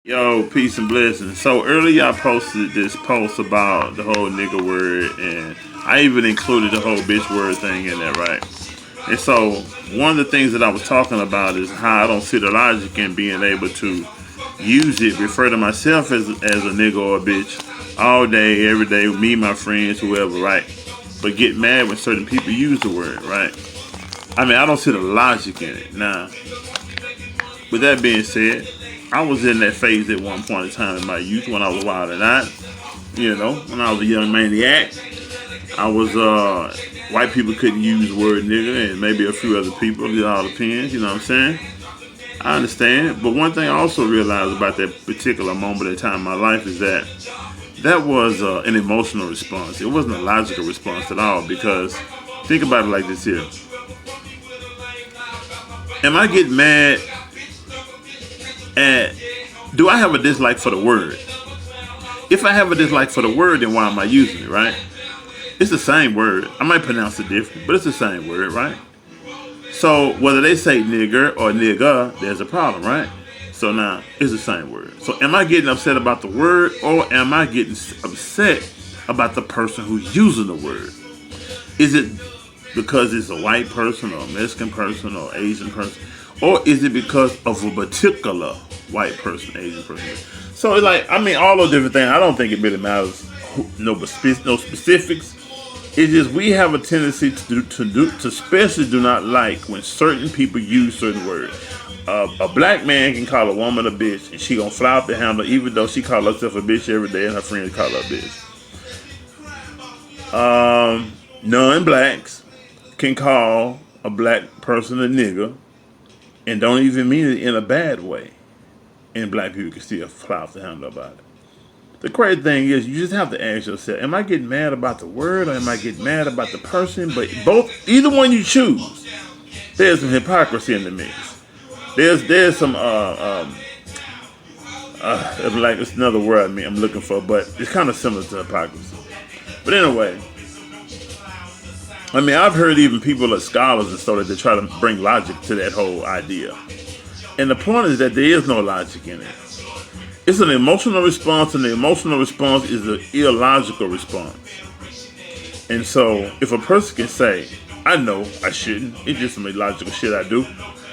Yo, peace and blessings. So earlier I posted this post about the whole nigga word, and I even included the whole bitch word thing in there, right? And so one of the things that I was talking about is how I don't see the logic in being able to use it, refer to myself as a nigga or a bitch all day, every day, me, my friends, whoever, right? But get mad when certain people use the word, right? I mean, I don't see the logic in it. Now, with that being said, I was in that phase at one point in time in my youth when I was wild and out. You know, when I was a young maniac, I was white people couldn't use the word nigga, and maybe a few other people. It all depends. You know what I'm saying? I understand, but one thing I also realized about that particular moment in time in my life is that that was an emotional response. It wasn't a logical response at all because think about it like this here. Am I getting mad at, do I have a dislike for the word? If I have a dislike for the word, then why am I using it, right? It's the same word. I might pronounce it different, but it's the same word, right? So whether they say nigger or nigga, there's a problem, right? So now, it's the same word. So am I getting upset about the word, or am I getting upset about the person who's using the word? Is it because it's a white person or a Mexican person or Asian person? Or is it because of a particular white person, Asian person? So it's like, I mean, all those different things, I don't think it really matters, no specifics. It's just we have a tendency to especially do not like when certain people use certain words. A black man can call a woman a bitch and she gonna fly off the handle even though she call herself a bitch every day and her friends call her a bitch. Non-blacks can call a black person a nigga and don't even mean it in a bad way. And black people can still fly off the handle about it. The crazy thing is, you just have to ask yourself, am I getting mad about the word or am I getting mad about the person? But either one you choose, there's some hypocrisy in the mix. There's some, like, it's another word I'm looking for, but it's kind of similar to hypocrisy. But anyway, I mean, I've heard even people like scholars and stuff that they try to bring logic to that whole idea. And the point is that there is no logic in it. It's an emotional response, and the emotional response is an illogical response. And so, if a person can say, I know I shouldn't, it's just some illogical shit I do,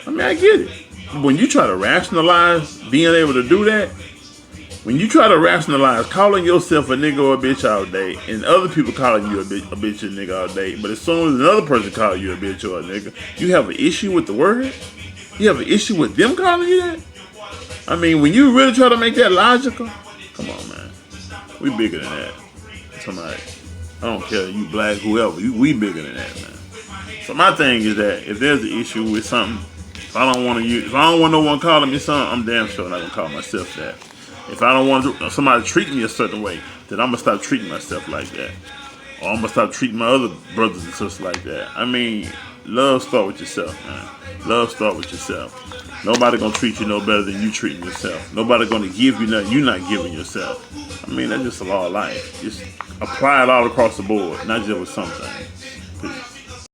I mean, I get it. When you try to rationalize being able to do that, when you try to rationalize calling yourself a nigga or a bitch all day, and other people calling you a bitch or a nigga all day, but as soon as another person calls you a bitch or a nigga, you have an issue with the word? You have an issue with them calling you that? I mean, when you really try to make that logical, come on, man. We bigger than that. Somebody, I don't care, you black, whoever, we bigger than that, man. So my thing is that if there's an issue with something, if I don't want no one calling me something, I'm damn sure not gonna call myself that. If I don't want somebody to treat me a certain way, then I'm gonna stop treating myself like that. Or I'm gonna stop treating my other brothers and sisters like that. I mean, love start with yourself, man. Love start with yourself. Nobody gonna treat you no better than you treating yourself. Nobody gonna give you nothing you're not giving yourself. I mean, that's just a law of life. Just apply it all across the board, not just with something.